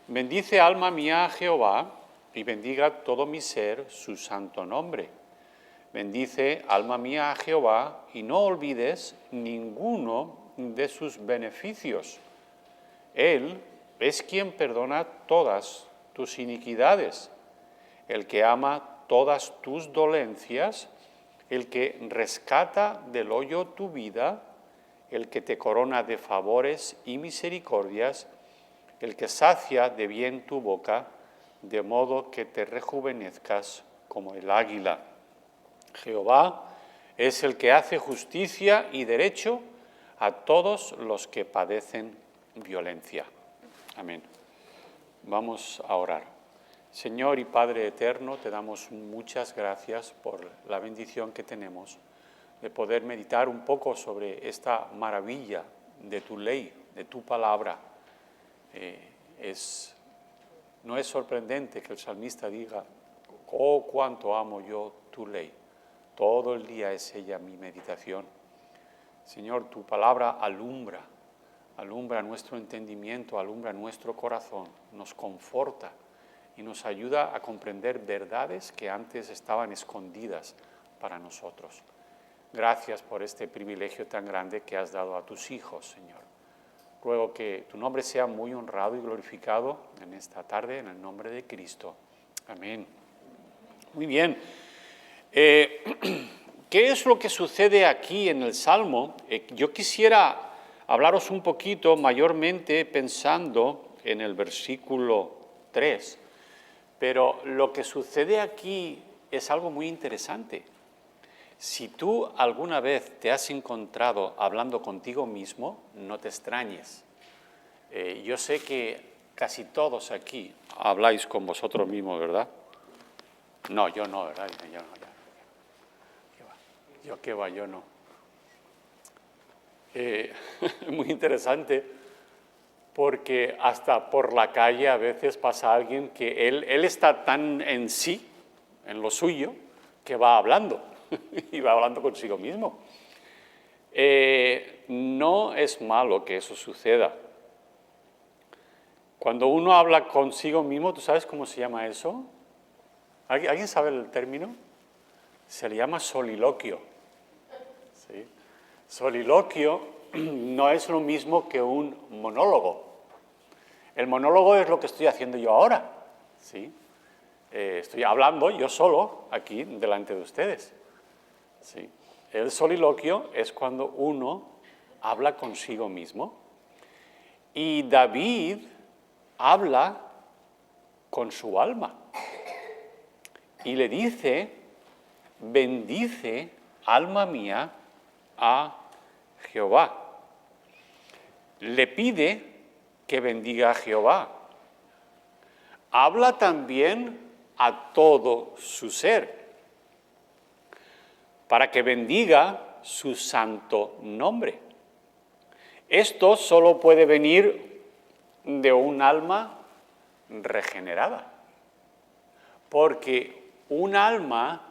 Bendice alma mía a Jehová, y bendiga todo mi ser su santo nombre. Bendice alma mía a Jehová, y no olvides ninguno de sus beneficios. Él es quien perdona todas tus iniquidades, el que ama todas tus dolencias, el que rescata del hoyo tu vida, el que te corona de favores y misericordias, el que sacia de bien tu boca, de modo que te rejuvenezcas como el águila. Jehová es el que hace justicia y derecho a todos los que padecen violencia. Amén. Vamos a orar. Señor y Padre eterno, te damos muchas gracias por la bendición que tenemos de poder meditar un poco sobre esta maravilla de tu ley, de tu palabra. No es sorprendente que el salmista diga: oh, cuánto amo yo tu ley. Todo el día es ella mi meditación. Señor, tu palabra alumbra nuestro entendimiento, alumbra nuestro corazón, nos conforta y nos ayuda a comprender verdades que antes estaban escondidas para nosotros. Gracias por este privilegio tan grande que has dado a tus hijos, Señor. Ruego que tu nombre sea muy honrado y glorificado en esta tarde, en el nombre de Cristo. Amén. Muy bien. ¿Qué es lo que sucede aquí en el Salmo? Yo quisiera hablaros un poquito mayormente pensando en el versículo 3, pero lo que sucede aquí es algo muy interesante. Si tú alguna vez te has encontrado hablando contigo mismo, no te extrañes. Yo sé que casi todos aquí habláis con vosotros mismos, ¿verdad? No, yo no, ¿verdad? Yo no. Yo no. Muy interesante, porque hasta por la calle a veces pasa alguien que él está tan en sí, en lo suyo, que va hablando. Y va hablando consigo mismo. No es malo que eso suceda. Cuando uno habla consigo mismo, ¿tú sabes cómo se llama eso? ¿Alguien sabe el término? Se le llama soliloquio. ¿Sí? Soliloquio no es lo mismo que un monólogo. El monólogo es lo que estoy haciendo yo ahora. ¿Sí? Estoy hablando yo solo aquí delante de ustedes. Sí. El soliloquio es cuando uno habla consigo mismo. Y David habla con su alma. Y le dice: bendice, alma mía, a Jehová. Le pide que bendiga a Jehová. Habla también a todo su ser, para que bendiga su santo nombre. Esto solo puede venir de un alma regenerada, porque un alma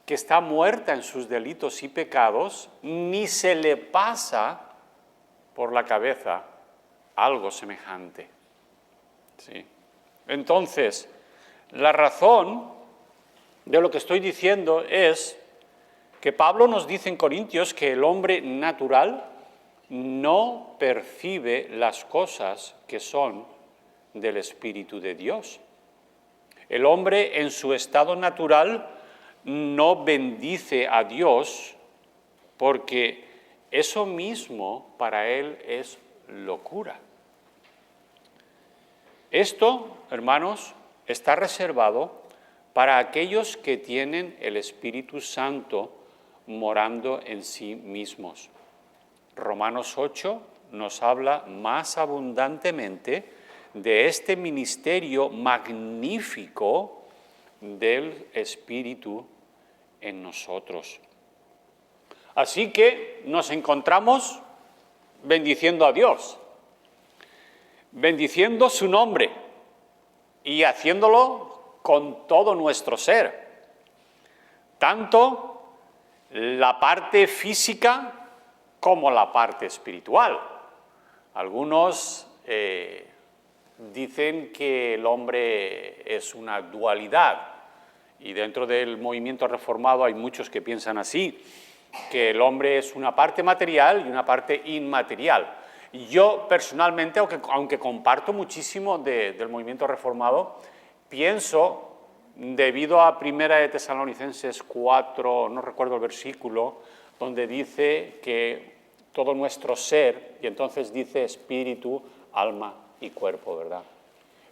que está muerta en sus delitos y pecados, ni se le pasa por la cabeza algo semejante. ¿Sí? Entonces, la razón de lo que estoy diciendo es que Pablo nos dice en Corintios que el hombre natural no percibe las cosas que son del Espíritu de Dios. El hombre en su estado natural no bendice a Dios porque eso mismo para él es locura. Esto, hermanos, está reservado para aquellos que tienen el Espíritu Santo morando en sí mismos. Romanos 8 nos habla más abundantemente de este ministerio magnífico del Espíritu en nosotros. Así que nos encontramos bendiciendo a Dios, bendiciendo su nombre y haciéndolo con todo nuestro ser, tanto la parte física como la parte espiritual. Algunos dicen que el hombre es una dualidad, y dentro del movimiento reformado hay muchos que piensan así, que el hombre es una parte material y una parte inmaterial. Y yo personalmente, aunque comparto muchísimo del movimiento reformado, pienso, debido a 1 de Tesalonicenses 4, no recuerdo el versículo, donde dice que todo nuestro ser, y entonces dice espíritu, alma y cuerpo, ¿verdad?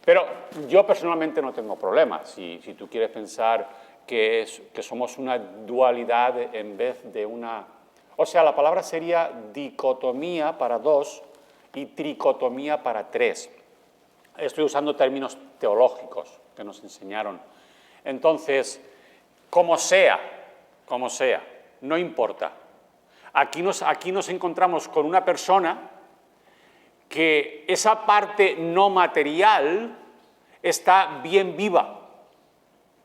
Pero yo personalmente no tengo problema. Si tú quieres pensar que somos una dualidad en vez de una... O sea, la palabra sería dicotomía para dos y tricotomía para tres. Estoy usando términos teológicos que nos enseñaron. Entonces, como sea, no importa. Aquí nos encontramos con una persona que esa parte no material está bien viva.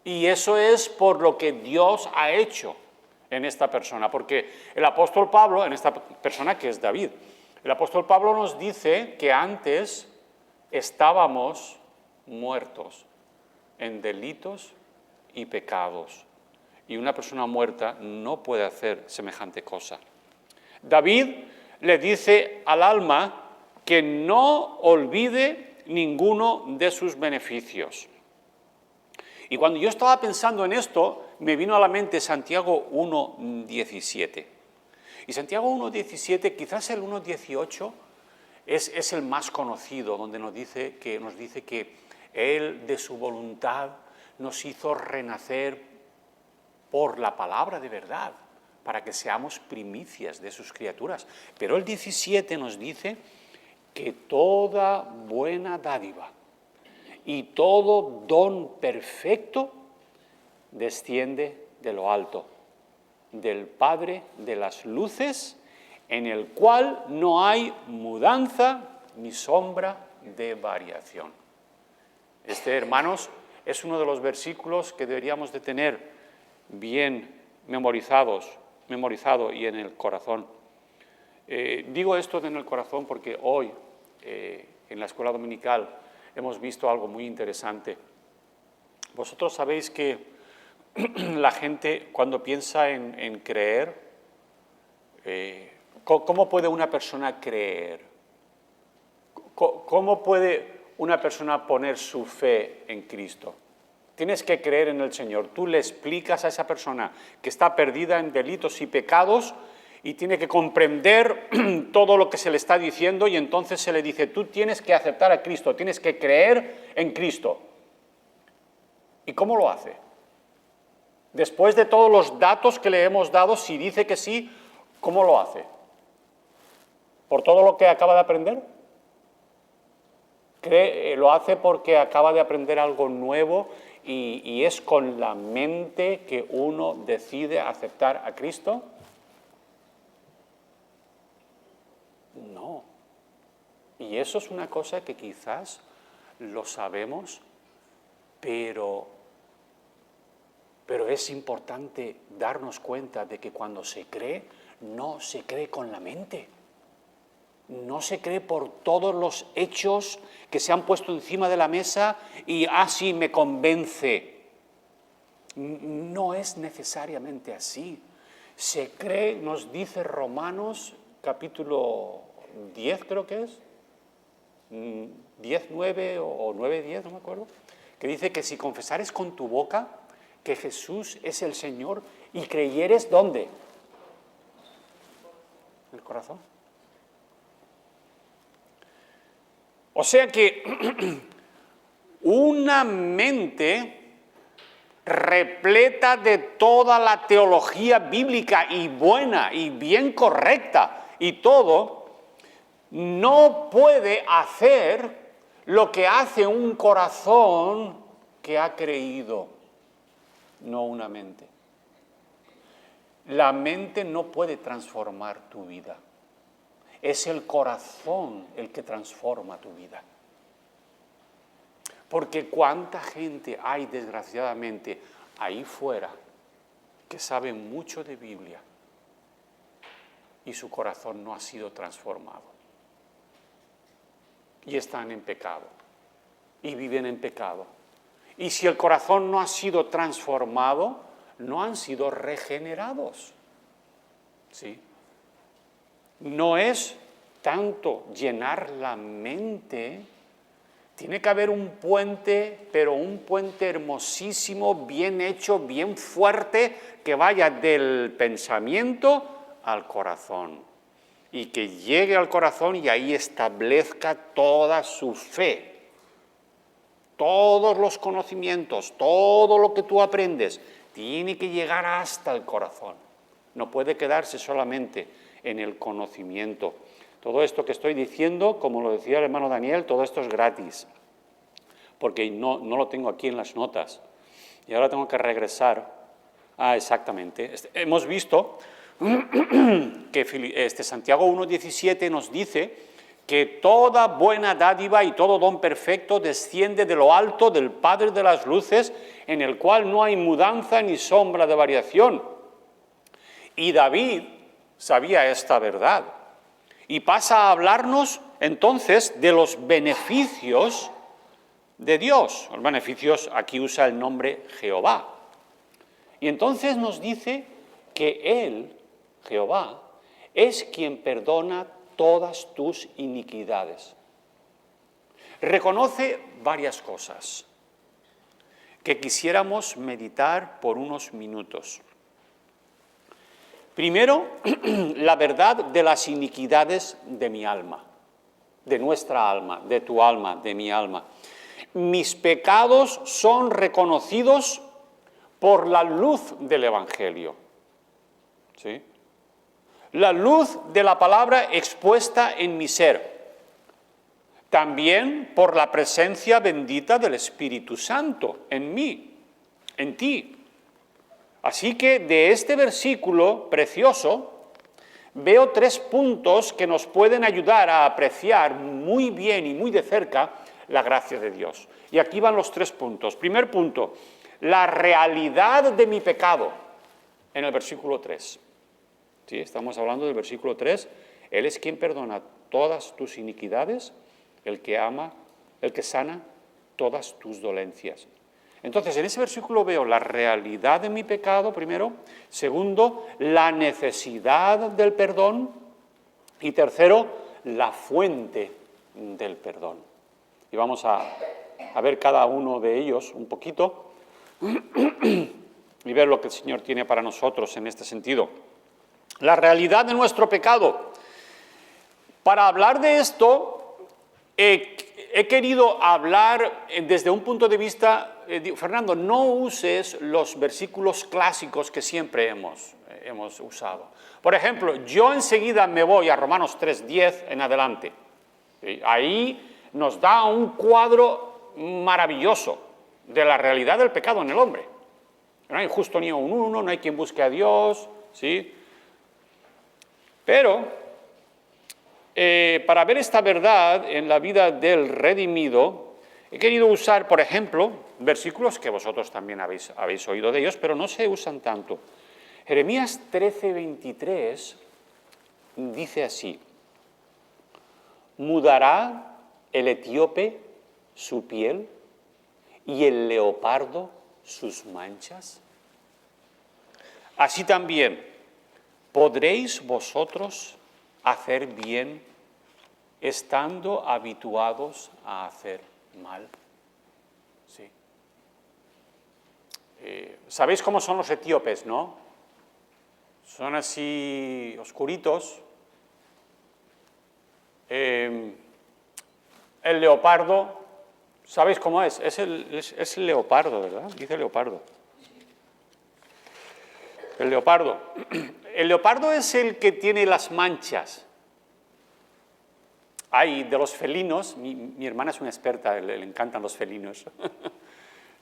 Y eso es por lo que Dios ha hecho en esta persona. Porque el apóstol Pablo, en esta persona que es David, el apóstol Pablo nos dice que antes estábamos muertos en delitos y pecados. Y una persona muerta no puede hacer semejante cosa. David le dice al alma que no olvide ninguno de sus beneficios. Y cuando yo estaba pensando en esto, me vino a la mente Santiago 1:17. Y Santiago 1:17, quizás el 1:18, es el más conocido, donde nos dice que Él, de su voluntad, nos hizo renacer por la palabra de verdad, para que seamos primicias de sus criaturas. Pero el 17 nos dice que toda buena dádiva y todo don perfecto desciende de lo alto, del Padre de las luces, en el cual no hay mudanza ni sombra de variación. Hermanos, es uno de los versículos que deberíamos de tener bien memorizado y en el corazón. Digo esto en el corazón porque hoy, en la escuela dominical, hemos visto algo muy interesante. Vosotros sabéis que la gente, cuando piensa en creer, ¿cómo puede una persona creer? ¿Cómo puede una persona poner su fe en Cristo? Tienes que creer en el Señor. Tú le explicas a esa persona que está perdida en delitos y pecados y tiene que comprender todo lo que se le está diciendo, y entonces se le dice, tú tienes que aceptar a Cristo, tienes que creer en Cristo. ¿Y cómo lo hace? Después de todos los datos que le hemos dado, si dice que sí, ¿cómo lo hace? ¿Por todo lo que acaba de aprender? Lo hace porque acaba de aprender algo nuevo y es con la mente que uno decide aceptar a Cristo. No. Y eso es una cosa que quizás lo sabemos, pero es importante darnos cuenta de que cuando se cree, no se cree con la mente. No se cree por todos los hechos que se han puesto encima de la mesa y así me convence. No es necesariamente así. Se cree, nos dice Romanos capítulo 10, creo que es, 10:9 o 9:10, no me acuerdo, que dice que si confesares con tu boca que Jesús es el Señor y creyeres, ¿dónde? En el corazón. O sea que una mente repleta de toda la teología bíblica y buena y bien correcta y todo, no puede hacer lo que hace un corazón que ha creído, no una mente. La mente no puede transformar tu vida. Es el corazón el que transforma tu vida. Porque cuánta gente hay, desgraciadamente, ahí fuera, que sabe mucho de Biblia y su corazón no ha sido transformado. Y están en pecado. y viven en pecado. Y si el corazón no ha sido transformado, no han sido regenerados. ¿Sí? No es tanto llenar la mente, tiene que haber un puente, pero un puente hermosísimo, bien hecho, bien fuerte, que vaya del pensamiento al corazón y que llegue al corazón y ahí establezca toda su fe. Todos los conocimientos, todo lo que tú aprendes, tiene que llegar hasta el corazón. No puede quedarse solamente en el conocimiento. Todo esto que estoy diciendo, como lo decía el hermano Daniel, todo esto es gratis, porque no lo tengo aquí en las notas. Y ahora tengo que regresar. Exactamente. Hemos visto que Santiago 1,17 nos dice que toda buena dádiva y todo don perfecto desciende de lo alto del Padre de las luces, en el cual no hay mudanza ni sombra de variación. Y David sabía esta verdad. Y pasa a hablarnos entonces de los beneficios de Dios. Los beneficios, aquí usa el nombre Jehová. Y entonces nos dice que Él, Jehová, es quien perdona todas tus iniquidades. Reconoce varias cosas que quisiéramos meditar por unos minutos. Primero, la verdad de las iniquidades de mi alma, de nuestra alma, de tu alma, de mi alma. Mis pecados son reconocidos por la luz del Evangelio. ¿Sí? La luz de la palabra expuesta en mi ser. También por la presencia bendita del Espíritu Santo en mí, en ti. Así que de este versículo precioso veo 3 puntos que nos pueden ayudar a apreciar muy bien y muy de cerca la gracia de Dios. Y aquí van los 3 puntos. Primer punto, la realidad de mi pecado, en el versículo 3. ¿Sí? Estamos hablando del versículo 3. Él es quien perdona todas tus iniquidades, el que ama, el que sana todas tus dolencias. Entonces, en ese versículo veo la realidad de mi pecado, primero. Segundo, la necesidad del perdón. Y tercero, la fuente del perdón. Y vamos a ver cada uno de ellos un poquito y ver lo que el Señor tiene para nosotros en este sentido. La realidad de nuestro pecado. Para hablar de esto, he querido hablar desde un punto de vista, Fernando, no uses los versículos clásicos que siempre hemos usado. Por ejemplo, yo enseguida me voy a Romanos 3:10 en adelante. Ahí nos da un cuadro maravilloso de la realidad del pecado en el hombre. No hay justo ni un uno, no hay quien busque a Dios, ¿sí? Pero para ver esta verdad en la vida del redimido, he querido usar, por ejemplo, versículos que vosotros también habéis oído de ellos, pero no se usan tanto. Jeremías 13:23 dice así: ¿mudará el etíope su piel y el leopardo sus manchas? Así también, ¿podréis vosotros hacer bien estando habituados a hacer mal? Sí. ¿Sabéis cómo son los etíopes, no? Son así oscuritos. El leopardo, ¿sabéis cómo es? Es el leopardo, ¿verdad? Dice leopardo. El leopardo. El leopardo es el que tiene las manchas. Hay de los felinos, mi hermana es una experta, le encantan los felinos.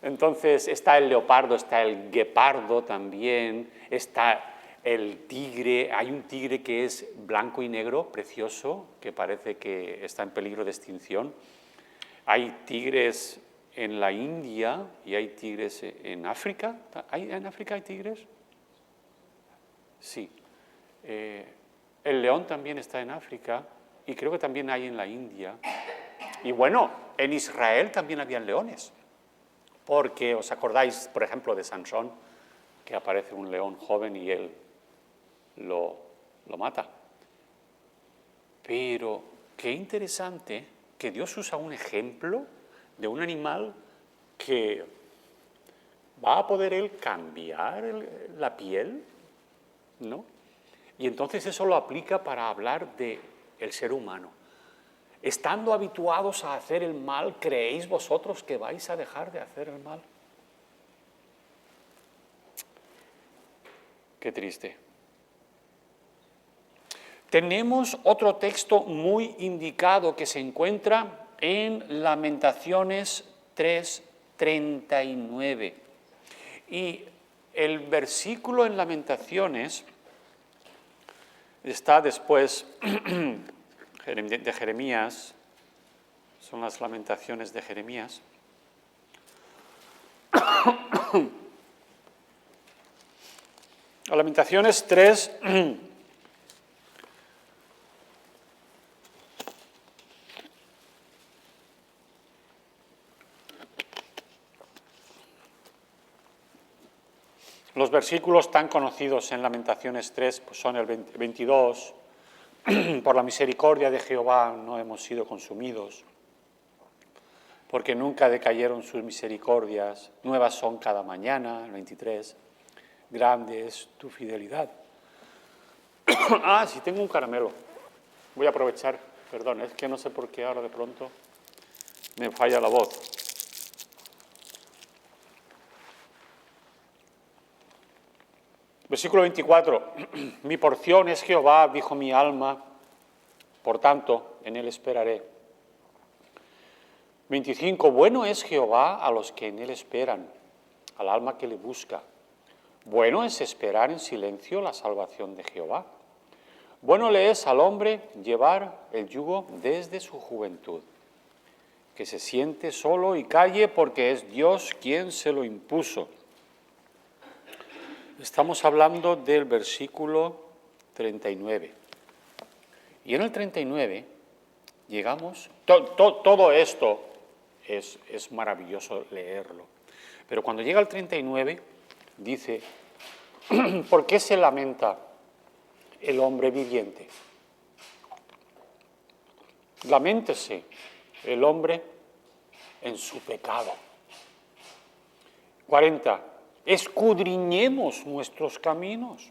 Entonces está el leopardo, está el guepardo también, está el tigre. Hay un tigre que es blanco y negro, precioso, que parece que está en peligro de extinción. Hay tigres en la India y hay tigres en África. ¿En África hay tigres? Sí. El león también está en África y creo que también hay en la India. Y bueno, en Israel también habían leones, porque os acordáis, por ejemplo, de Sansón, que aparece un león joven y él lo mata. Pero qué interesante que Dios usa un ejemplo de un animal que va a poder él cambiar la piel, ¿no? Y entonces eso lo aplica para hablar del ser humano. Estando habituados a hacer el mal, ¿creéis vosotros que vais a dejar de hacer el mal? Qué triste. Tenemos otro texto muy indicado que se encuentra en Lamentaciones 3:39. Y el versículo en Lamentaciones está después de Jeremías, son las Lamentaciones de Jeremías. Lamentaciones 3, los versículos tan conocidos en Lamentaciones 3 pues son el 22, por la misericordia de Jehová no hemos sido consumidos, porque nunca decayeron sus misericordias, nuevas son cada mañana, el 23, grande es tu fidelidad. Sí, tengo un caramelo, voy a aprovechar, perdón, es que no sé por qué ahora de pronto me falla la voz. Versículo 24, mi porción es Jehová, dijo mi alma, por tanto, en él esperaré. 25, bueno es Jehová a los que en él esperan, al alma que le busca. Bueno es esperar en silencio la salvación de Jehová. Bueno le es al hombre llevar el yugo desde su juventud, que se siente solo y calle porque es Dios quien se lo impuso. Estamos hablando del versículo 39. Y en el 39 llegamos, todo esto es maravilloso leerlo, pero cuando llega al 39 dice, ¿por qué se lamenta el hombre viviente? Laméntese el hombre en su pecado. 40. Escudriñemos nuestros caminos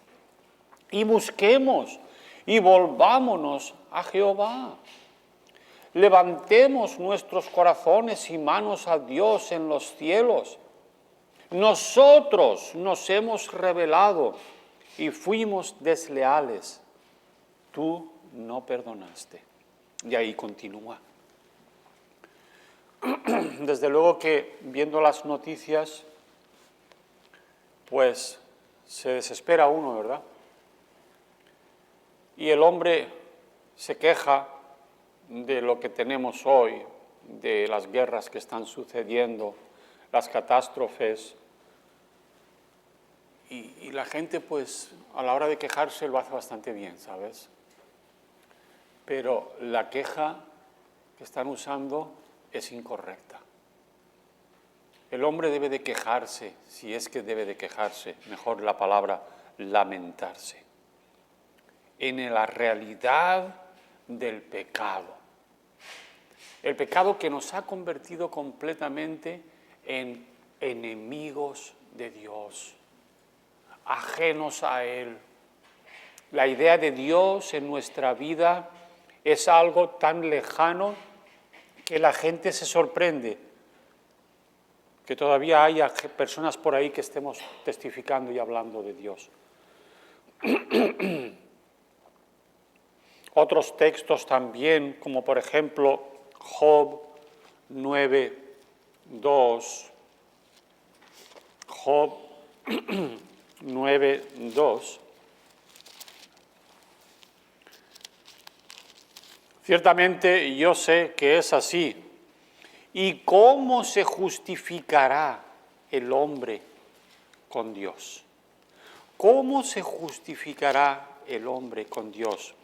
y busquemos y volvámonos a Jehová. Levantemos nuestros corazones y manos a Dios en los cielos. Nosotros nos hemos rebelado y fuimos desleales. Tú no perdonaste. Y ahí continúa. Desde luego que viendo las noticias, pues se desespera uno, ¿verdad? Y el hombre se queja de lo que tenemos hoy, de las guerras que están sucediendo, las catástrofes. Y la gente, pues, a la hora de quejarse lo hace bastante bien, ¿sabes? Pero la queja que están usando es incorrecta. El hombre debe de quejarse, si es que debe de quejarse, mejor la palabra lamentarse, en la realidad del pecado. El pecado que nos ha convertido completamente en enemigos de Dios, ajenos a Él. La idea de Dios en nuestra vida es algo tan lejano que la gente se sorprende que todavía haya personas por ahí que estemos testificando y hablando de Dios. Otros textos también, como por ejemplo Job 9:2. Job 9:2. Ciertamente yo sé que es así. ¿Y cómo se justificará el hombre con Dios? ¿Cómo se justificará el hombre con Dios?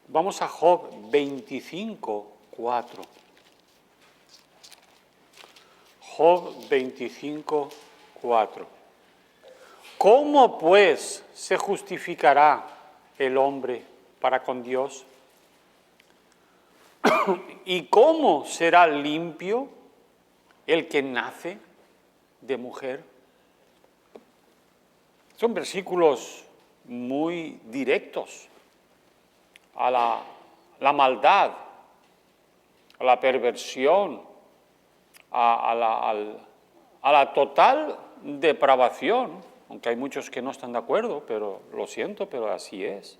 Vamos a Job 25:4. Job 25, 4. ¿Cómo pues se justificará el hombre para con Dios? ¿Y cómo será limpio el que nace de mujer? Son versículos muy directos a la maldad, a la perversión, a la total depravación, aunque hay muchos que no están de acuerdo, pero lo siento, pero así es,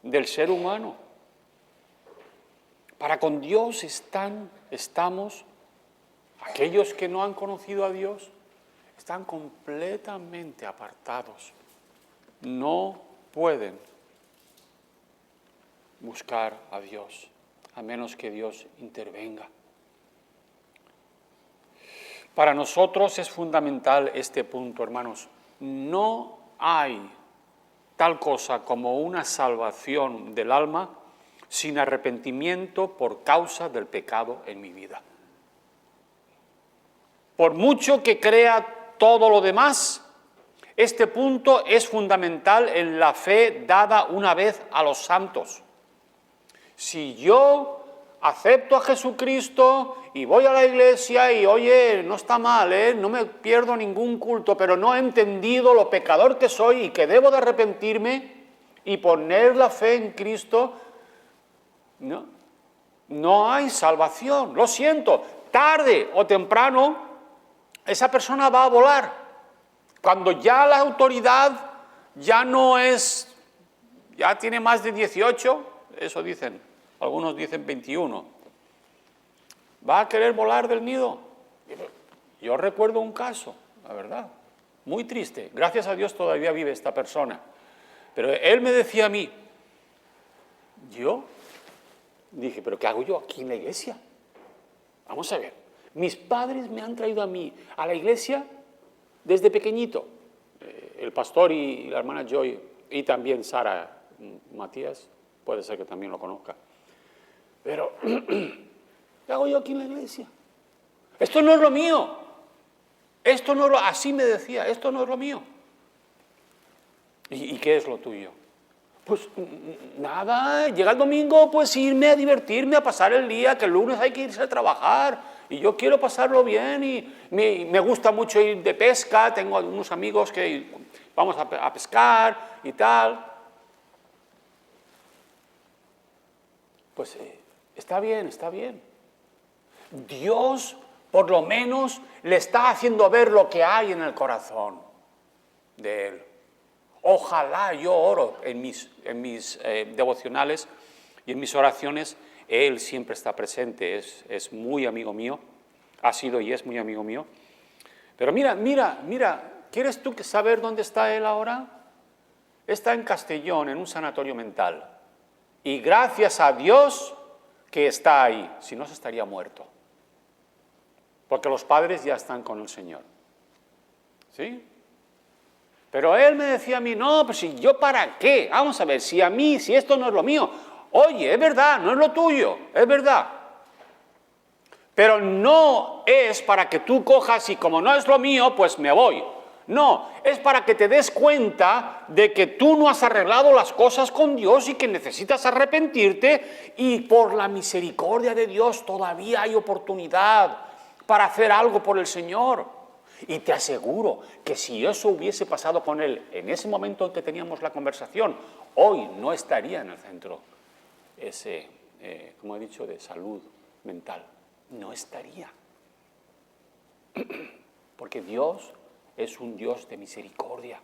del ser humano. Para con Dios estamos, aquellos que no han conocido a Dios, están completamente apartados. No pueden buscar a Dios, a menos que Dios intervenga. Para nosotros es fundamental este punto, hermanos. No hay tal cosa como una salvación del alma sin arrepentimiento por causa del pecado en mi vida. Por mucho que crea todo lo demás, este punto es fundamental en la fe dada una vez a los santos. Si yo acepto a Jesucristo y voy a la iglesia y, oye, no está mal, no me pierdo ningún culto, pero no he entendido lo pecador que soy y que debo de arrepentirme y poner la fe en Cristo, no hay salvación. Lo siento, tarde o temprano esa persona va a volar. Cuando ya la autoridad ya no es, ya tiene más de 18, eso dicen, algunos dicen 21, va a querer volar del nido. Yo recuerdo un caso, la verdad, muy triste. Gracias a Dios todavía vive esta persona. Pero él me decía a mí, yo dije, ¿pero qué hago yo aquí en la iglesia? Vamos a ver, mis padres me han traído a mí a la iglesia desde pequeñito. El pastor y la hermana Joy, y también Sara Matías, puede ser que también lo conozca. Pero, ¿qué hago yo aquí en la iglesia? Esto no es lo mío. Esto no es lo, así me decía, esto no es lo mío. ¿Y qué es lo tuyo? Pues nada, llega el domingo, pues irme a divertirme, a pasar el día, que el lunes hay que irse a trabajar, y yo quiero pasarlo bien, y me gusta mucho ir de pesca, tengo unos amigos que vamos a pescar y tal. Pues está bien, está bien. Dios, por lo menos, le está haciendo ver lo que hay en el corazón de él. Ojalá, yo oro en mis devocionales y en mis oraciones, él siempre está presente, es muy amigo mío, ha sido y es muy amigo mío. Pero mira, ¿quieres tú saber dónde está él ahora? Está en Castellón, en un sanatorio mental. Y gracias a Dios que está ahí, si no se estaría muerto. Porque los padres ya están con el Señor. ¿Sí? Pero él me decía a mí, no, pues si yo para qué, vamos a ver, si esto no es lo mío, oye, es verdad, no es lo tuyo, es verdad. Pero no es para que tú cojas y como no es lo mío, pues me voy. No, es para que te des cuenta de que tú no has arreglado las cosas con Dios y que necesitas arrepentirte y por la misericordia de Dios todavía hay oportunidad para hacer algo por el Señor. Y te aseguro que si eso hubiese pasado con él en ese momento en que teníamos la conversación, hoy no estaría en el centro ese, como he dicho, de salud mental. No estaría. Porque Dios es un Dios de misericordia.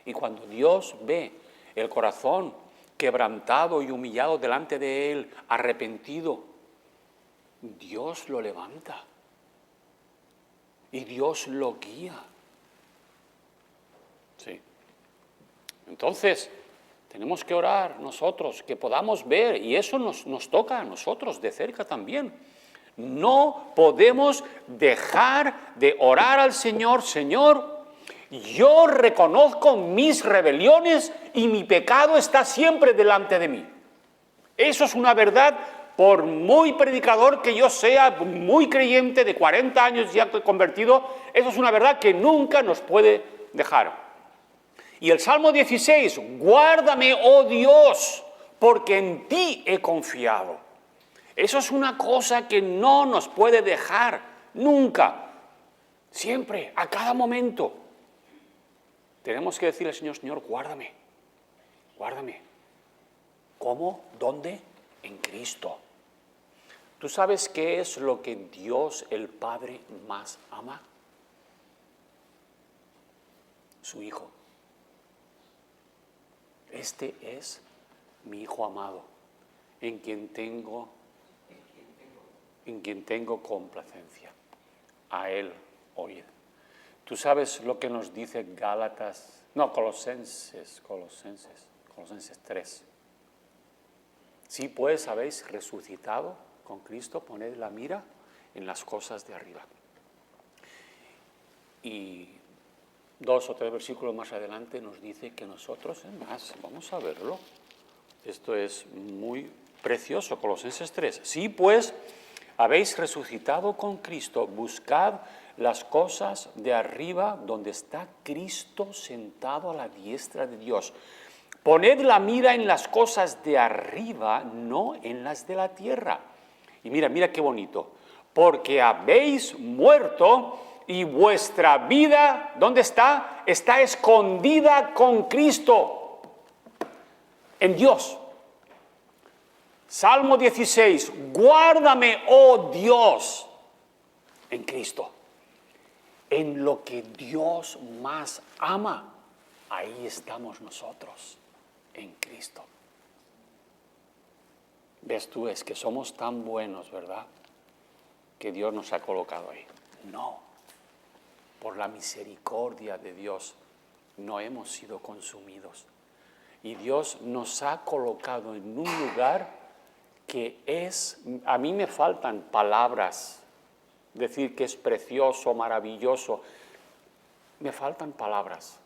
Y cuando Dios ve el corazón quebrantado y humillado delante de él, arrepentido, Dios lo levanta. Y Dios lo guía. Sí. Entonces, tenemos que orar nosotros, que podamos ver, y eso nos toca a nosotros de cerca también. No podemos dejar de orar al Señor, Señor, yo reconozco mis rebeliones y mi pecado está siempre delante de mí. Eso es una verdad por muy predicador que yo sea, muy creyente de 40 años ya convertido, eso es una verdad que nunca nos puede dejar. Y el Salmo 16, guárdame, oh Dios, porque en ti he confiado. Eso es una cosa que no nos puede dejar nunca, siempre, a cada momento. Tenemos que decirle al Señor, Señor, guárdame, guárdame. ¿Cómo? ¿Dónde? En Cristo. ¿Tú sabes qué es lo que Dios el Padre más ama? Su Hijo. Este es mi Hijo amado, en quien tengo complacencia. A Él oíd. ¿Tú sabes lo que nos dice Colosenses 3? Sí, pues habéis resucitado con Cristo, poned la mira en las cosas de arriba. Y 2 o 3 versículos más adelante nos dice que nosotros, es más, vamos a verlo. Esto es muy precioso, Colosenses 3. Sí, pues habéis resucitado con Cristo, buscad las cosas de arriba donde está Cristo sentado a la diestra de Dios. Poned la mira en las cosas de arriba, no en las de la tierra. Y mira qué bonito. Porque habéis muerto y vuestra vida, ¿dónde está? Está escondida con Cristo, en Dios. Salmo 16, guárdame, oh Dios, en Cristo. En lo que Dios más ama, ahí estamos nosotros, en Cristo. ¿Ves tú? Es que somos tan buenos, ¿verdad? Que Dios nos ha colocado ahí. No, por la misericordia de Dios no hemos sido consumidos. Y Dios nos ha colocado en un lugar que es, a mí me faltan palabras, decir que es precioso, maravilloso, me faltan palabras.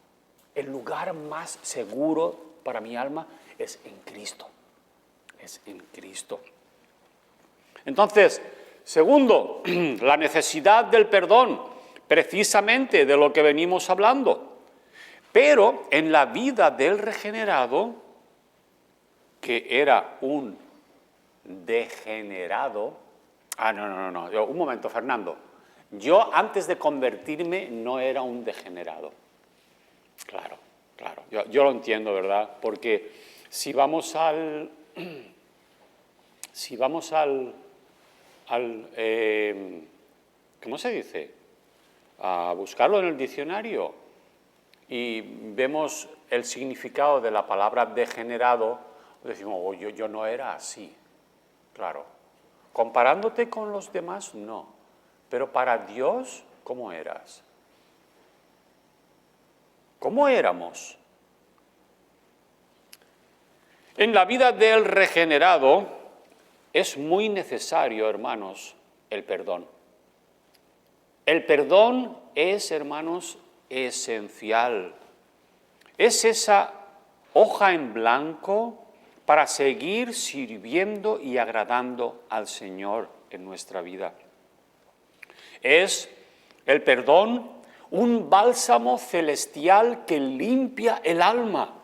El lugar más seguro para mi alma es en Cristo, es en Cristo. Entonces, segundo, la necesidad del perdón, precisamente de lo que venimos hablando. Pero en la vida del regenerado, que era un degenerado, no, un momento, Fernando, yo antes de convertirme no era un degenerado. Claro, yo lo entiendo, ¿verdad? Porque si vamos al ¿cómo se dice? A buscarlo en el diccionario y vemos el significado de la palabra degenerado, decimos, oh, yo no era así. Claro, comparándote con los demás, no. Pero para Dios, ¿cómo eras? ¿Cómo éramos? En la vida del regenerado es muy necesario, hermanos, el perdón. El perdón es, hermanos, esencial. Es esa hoja en blanco para seguir sirviendo y agradando al Señor en nuestra vida. Es el perdón un bálsamo celestial que limpia el alma.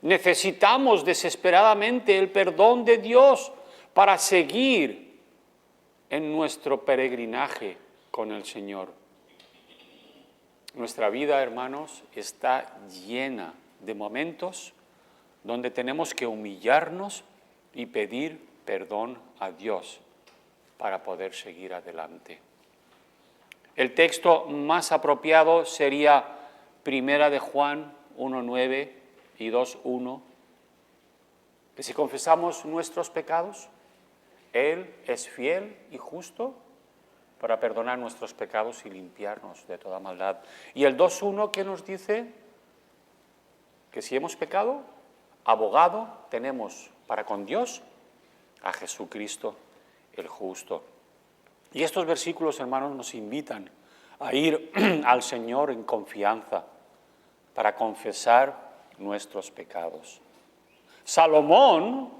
Necesitamos desesperadamente el perdón de Dios para seguir en nuestro peregrinaje con el Señor. Nuestra vida, hermanos, está llena de momentos donde tenemos que humillarnos y pedir perdón a Dios para poder seguir adelante. El texto más apropiado sería 1 de Juan 1:9 y 2:1, que si confesamos nuestros pecados, Él es fiel y justo para perdonar nuestros pecados y limpiarnos de toda maldad. Y el 2:1 que nos dice que si hemos pecado, abogado tenemos para con Dios a Jesucristo el justo. Y estos versículos, hermanos, nos invitan a ir al Señor en confianza para confesar nuestros pecados. Salomón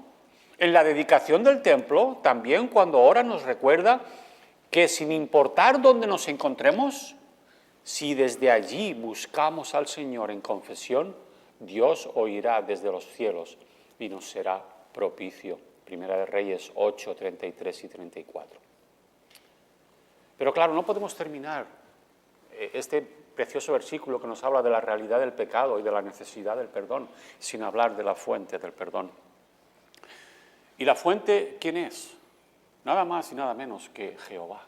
En la dedicación del templo, también cuando ora nos recuerda que sin importar dónde nos encontremos, si desde allí buscamos al Señor en confesión, Dios oirá desde los cielos y nos será propicio. Primera de Reyes 8, 33 y 34. Pero claro, no podemos terminar este precioso versículo que nos habla de la realidad del pecado y de la necesidad del perdón, sin hablar de la fuente del perdón. ¿Y la fuente quién es? Nada más y nada menos que Jehová.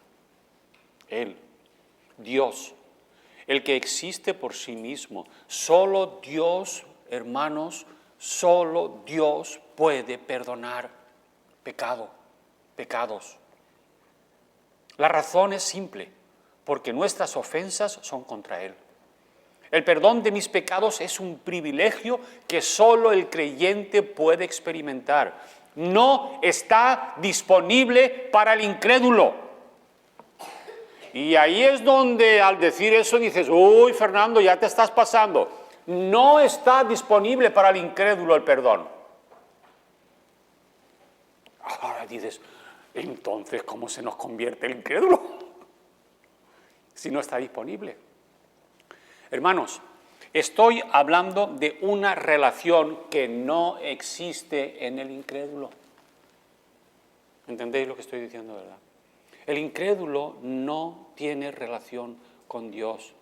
Él, Dios, el que existe por sí mismo. Solo Dios, hermanos, solo Dios puede perdonar pecados. La razón es simple, porque nuestras ofensas son contra Él. El perdón de mis pecados es un privilegio que solo el creyente puede experimentar. No está disponible para el incrédulo. Y ahí es donde al decir eso dices, uy, Fernando, ya te estás pasando. No está disponible para el incrédulo el perdón. Ahora dices, entonces, ¿cómo se nos convierte el incrédulo? Si no está disponible. Hermanos, estoy hablando de una relación que no existe en el incrédulo. ¿Entendéis lo que estoy diciendo, verdad? El incrédulo no tiene relación con Dios.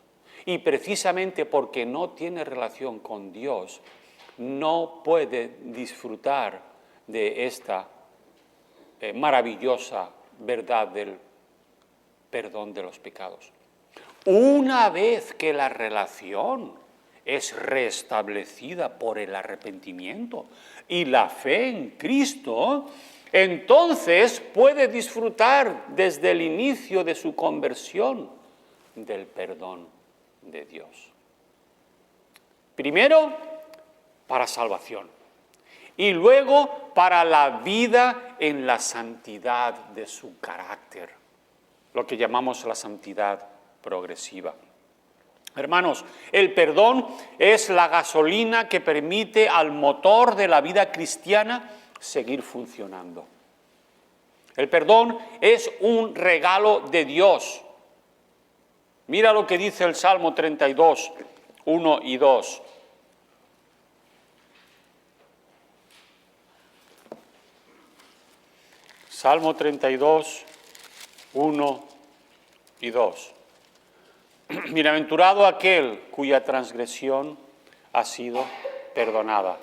Y precisamente porque no tiene relación con Dios, no puede disfrutar de esta maravillosa verdad del perdón de los pecados. Una vez que la relación es restablecida por el arrepentimiento y la fe en Cristo, entonces puede disfrutar desde el inicio de su conversión del perdón de Dios. Primero, para salvación. Y luego para la vida en la santidad de su carácter, lo que llamamos la santidad progresiva. Hermanos, el perdón es la gasolina que permite al motor de la vida cristiana seguir funcionando. El perdón es un regalo de Dios. Mira lo que dice el Salmo 32, 1 y 2. Salmo 32, 1 y 2. Bienaventurado aquel cuya transgresión ha sido perdonada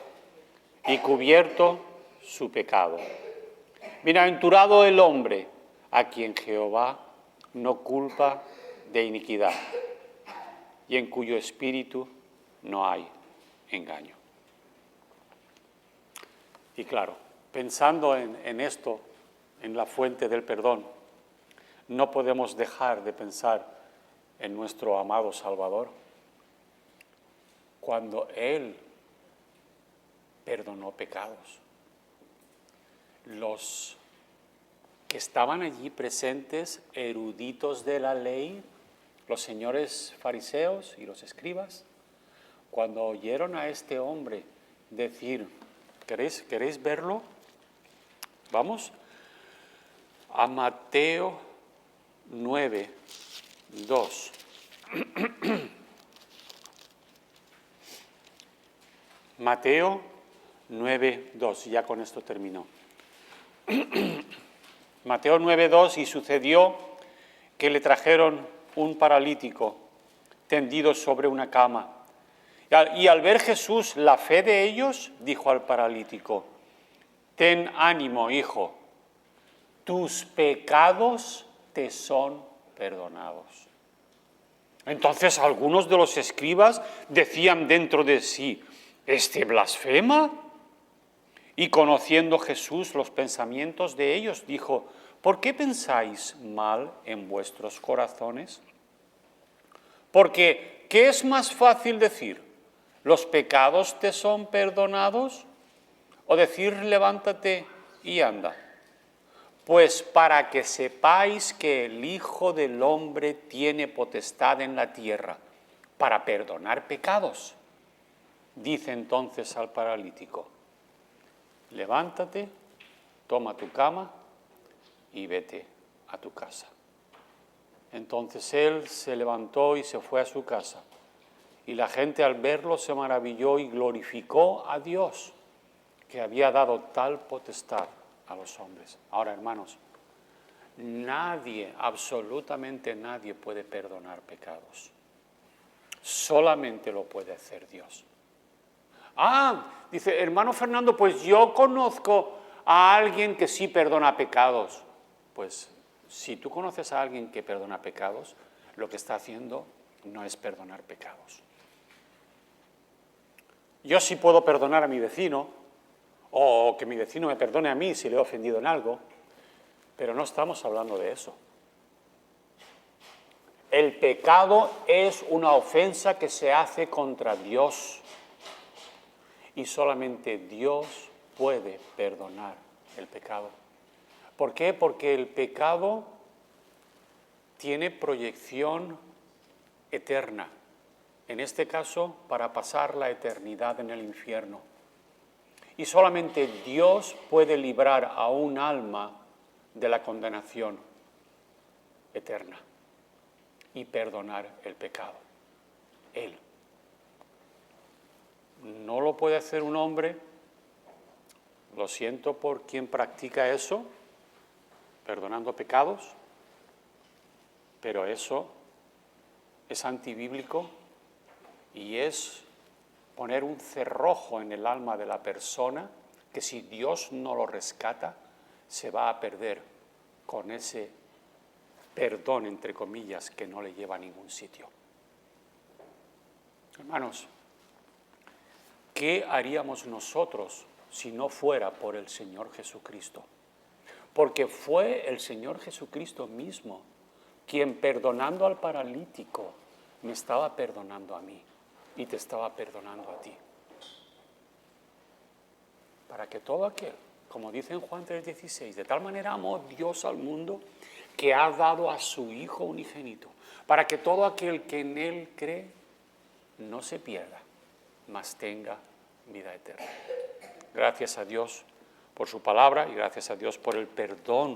y cubierto su pecado. Bienaventurado el hombre a quien Jehová no culpa de iniquidad y en cuyo espíritu no hay engaño. Y claro, pensando en esto, en la fuente del perdón, no podemos dejar de pensar en nuestro amado Salvador, cuando Él perdonó pecados. Los que estaban allí presentes, eruditos de la ley, los señores fariseos y los escribas, cuando oyeron a este hombre decir, ¿queréis verlo? Vamos a Mateo 9, 2. Mateo 9, 2. Ya con esto terminó. Mateo 9, 2. Y sucedió que le trajeron un paralítico tendido sobre una cama. Y al ver Jesús la fe de ellos, dijo al paralítico, ten ánimo, hijo, tus pecados te son perdonados. Entonces algunos de los escribas decían dentro de sí, ¿este blasfema? Y conociendo Jesús los pensamientos de ellos, dijo, ¿por qué pensáis mal en vuestros corazones? Porque, ¿qué es más fácil decir? ¿Los pecados te son perdonados? ¿O decir, levántate y anda? Pues para que sepáis que el Hijo del Hombre tiene potestad en la tierra para perdonar pecados, dice entonces al paralítico, levántate toma tu cama y vete a tu casa. Entonces él se levantó y se fue a su casa. Y la gente al verlo se maravilló y glorificó a Dios, que había dado tal potestad a los hombres. Ahora, hermanos, nadie, absolutamente nadie puede perdonar pecados. Solamente lo puede hacer Dios. Dice, hermano Fernando, pues yo conozco a alguien que sí perdona pecados. Pues si tú conoces a alguien que perdona pecados, lo que está haciendo no es perdonar pecados. Yo sí puedo perdonar a mi vecino, o que mi vecino me perdone a mí si le he ofendido en algo, pero no estamos hablando de eso. El pecado es una ofensa que se hace contra Dios y solamente Dios puede perdonar el pecado. ¿Por qué? Porque el pecado tiene proyección eterna, en este caso para pasar la eternidad en el infierno. Y solamente Dios puede librar a un alma de la condenación eterna y perdonar el pecado. Él. No lo puede hacer un hombre. Lo siento por quien practica eso, perdonando pecados, pero eso es antibíblico y es poner un cerrojo en el alma de la persona que si Dios no lo rescata, se va a perder con ese perdón, entre comillas, que no le lleva a ningún sitio. Hermanos, ¿qué haríamos nosotros si no fuera por el Señor Jesucristo? Porque fue el Señor Jesucristo mismo quien, perdonando al paralítico, me estaba perdonando a mí y te estaba perdonando a ti. Para que todo aquel, como dice en Juan 3:16, de tal manera amó Dios al mundo que ha dado a su Hijo unigénito, para que todo aquel que en Él cree no se pierda, mas tenga vida eterna. Gracias a Dios por su palabra y gracias a Dios por el perdón